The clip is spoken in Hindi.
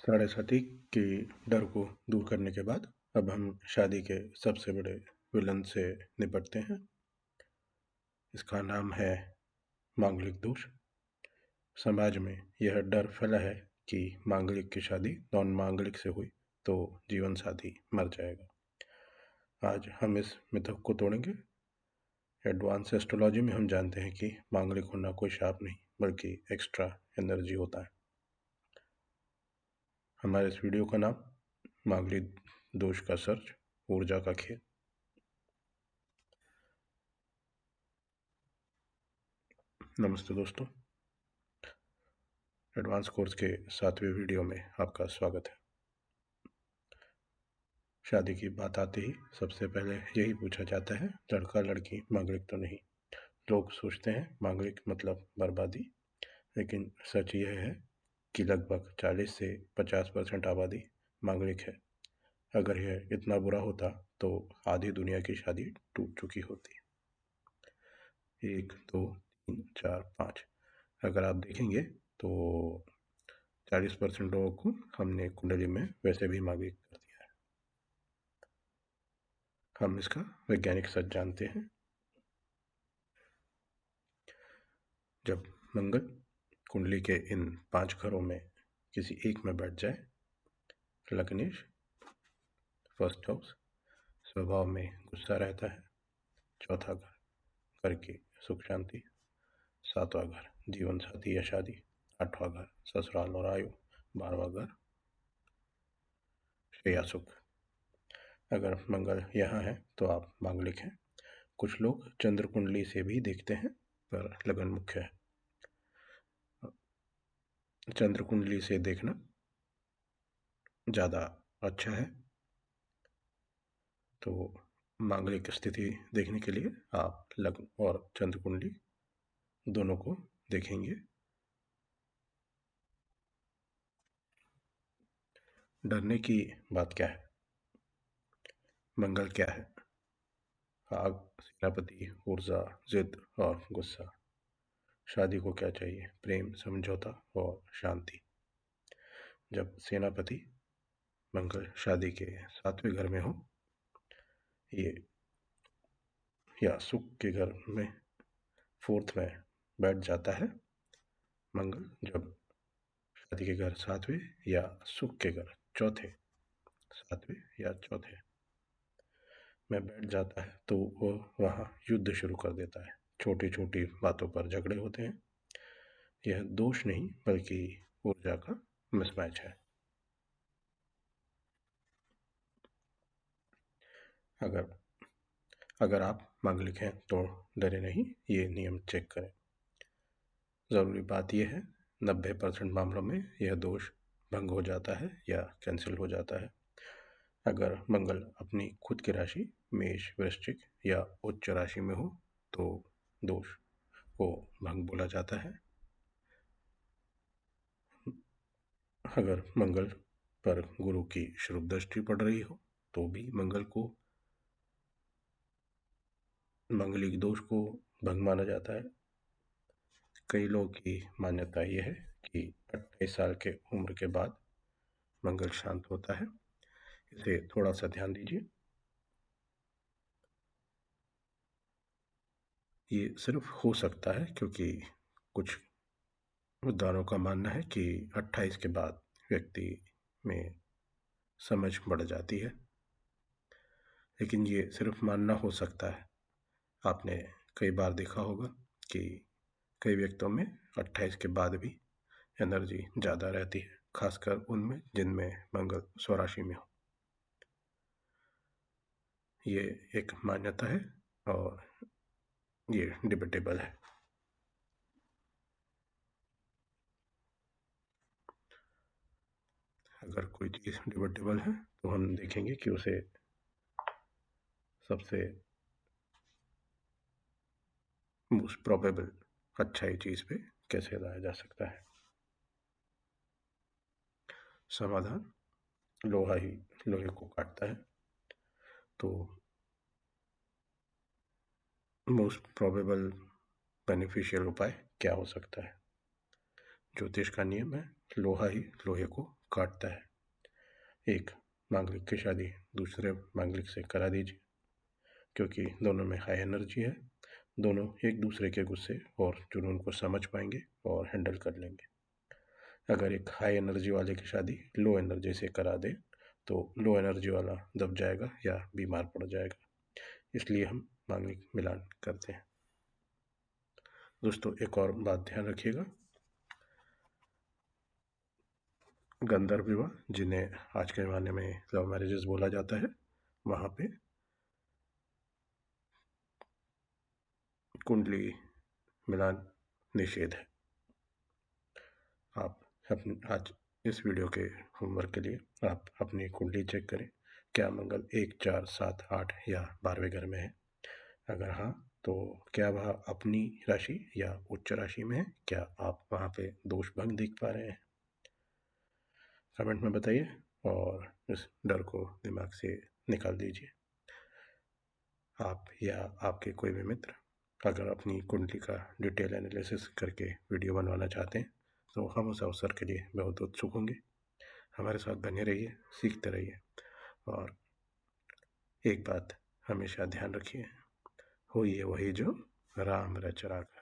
साढ़े साथी के डर को दूर करने के बाद अब हम शादी के सबसे बड़े विलन से निपटते हैं। इसका नाम है मांगलिक दोष। समाज में यह डर फैला है कि मांगलिक की शादी नॉन मांगलिक से हुई तो जीवन साथी मर जाएगा। आज हम इस मिथक को तोड़ेंगे। एडवांस एस्ट्रोलॉजी में हम जानते हैं कि मांगलिक होना कोई शाप नहीं बल्कि एक्स्ट्रा एनर्जी होता है। हमारे इस वीडियो का नाम मांगलिक दोष का सर्च, ऊर्जा का खेल। नमस्ते दोस्तों, एडवांस कोर्स के 7वें वीडियो में आपका स्वागत है। शादी की बात आते ही सबसे पहले यही पूछा जाता है, लड़का लड़की मांगलिक तो नहीं। लोग सोचते हैं मांगलिक मतलब बर्बादी, लेकिन सच यह है कि लगभग 40 से 50% आबादी मांगलिक है। अगर यह इतना बुरा होता तो आधी दुनिया की शादी टूट चुकी होती। 1, 2, 3, 4, 5 अगर आप देखेंगे तो 40% लोगों को हमने कुंडली में वैसे भी मांगलिक कर दिया है। हम इसका वैज्ञानिक सच जानते हैं। जब मंगल कुंडली के इन 5 घरों में किसी एक में बैठ जाए, लग्नेश फर्स्ट हाउस, स्वभाव में गुस्सा रहता है। चौथा घर की सुख शांति। 7वां घर जीवन साथी या शादी। 8वां घर ससुराल और आयु। 12वां घर श्रेया सुख। अगर मंगल यहाँ है तो आप मांगलिक हैं। कुछ लोग चंद्र कुंडली से भी देखते हैं, पर लगन मुख्य है। चंद्र कुंडली से देखना ज़्यादा अच्छा है। तो मांगलिक स्थिति देखने के लिए आप लग्न और चंद्र कुंडली दोनों को देखेंगे। डरने की बात क्या है? मंगल क्या है? आग, सेनापति, ऊर्जा, जिद और गुस्सा। शादी को क्या चाहिए? प्रेम, समझौता और शांति। जब सेनापति मंगल शादी के 7वें घर में हो, ये या सुख के घर में 4th में बैठ जाता है। मंगल जब शादी के घर 7वें या सुख के घर 7वें या चौथे में बैठ जाता है तो वो वहाँ युद्ध शुरू कर देता है। छोटी छोटी बातों पर झगड़े होते हैं। यह दोष नहीं बल्कि ऊर्जा का मिसमैच है। अगर आप मांगलिक हैं तो डरे नहीं, ये नियम चेक करें। ज़रूरी बात यह है 90% मामलों में यह दोष भंग हो जाता है या कैंसिल हो जाता है। अगर मंगल अपनी खुद की राशि मेष, वृश्चिक या उच्च राशि में हो तो दोष को भंग बोला जाता है। अगर मंगल पर गुरु की शुभ दृष्टि पड़ रही हो तो भी मंगल को मांगलिक दोष को भंग माना जाता है। कई लोगों की मान्यता यह है कि 28 साल के उम्र के बाद मंगल शांत होता है। इसे थोड़ा सा ध्यान दीजिए। ये सिर्फ हो सकता है क्योंकि कुछ विद्वानों का मानना है कि 28 के बाद व्यक्ति में समझ बढ़ जाती है, लेकिन ये सिर्फ मानना हो सकता है। आपने कई बार देखा होगा कि कई व्यक्तियों में 28 के बाद भी एनर्जी ज़्यादा रहती है, खासकर उनमें जिनमें मंगल स्वराशि में हो। ये एक मान्यता है और ये डिबेटेबल है। अगर कोई चीज़ डिबेटेबल है तो हम देखेंगे कि उसे सबसे मोस्ट प्रोबेबल अच्छाई चीज़ पे कैसे लाया जा सकता है। समाधान, लोहा ही लोहे को काटता है। तो मोस्ट प्रोबेबल बेनिफिशियल उपाय क्या हो सकता है? ज्योतिष का नियम है, लोहा ही लोहे को काटता है। एक मांगलिक की शादी दूसरे मांगलिक से करा दीजिए, क्योंकि दोनों में हाई एनर्जी है। दोनों एक दूसरे के गुस्से और जुनून को समझ पाएंगे और हैंडल कर लेंगे। अगर एक हाई एनर्जी वाले की शादी लो एनर्जी से करा दे तो लो एनर्जी वाला दब जाएगा या बीमार पड़ जाएगा। इसलिए हम मांगलिक मिलान करते हैं। दोस्तों, एक और बात ध्यान रखिएगा, गंधर्व विवाह, जिन्हें आज के ज़माने में लव मैरिजेस बोला जाता है, वहाँ पे कुंडली मिलान निषेध है। आप आज इस वीडियो के होमवर्क के लिए आप अपनी कुंडली चेक करें, क्या मंगल 1, 4, 7, 8 या 12वें घर में है। अगर हाँ, तो क्या वह अपनी राशि या उच्च राशि में है? क्या आप वहाँ पे दोष भंग देख पा रहे हैं? कमेंट में बताइए और इस डर को दिमाग से निकाल दीजिए। आप या आपके कोई भी मित्र अगर अपनी कुंडली का डिटेल एनालिसिस करके वीडियो बनवाना चाहते हैं तो हम उस अवसर के लिए बहुत उत्सुक होंगे। हमारे साथ बने रहिए, सीखते रहिए और एक बात हमेशा ध्यान रखिए, होइए वही जो राम रच राख।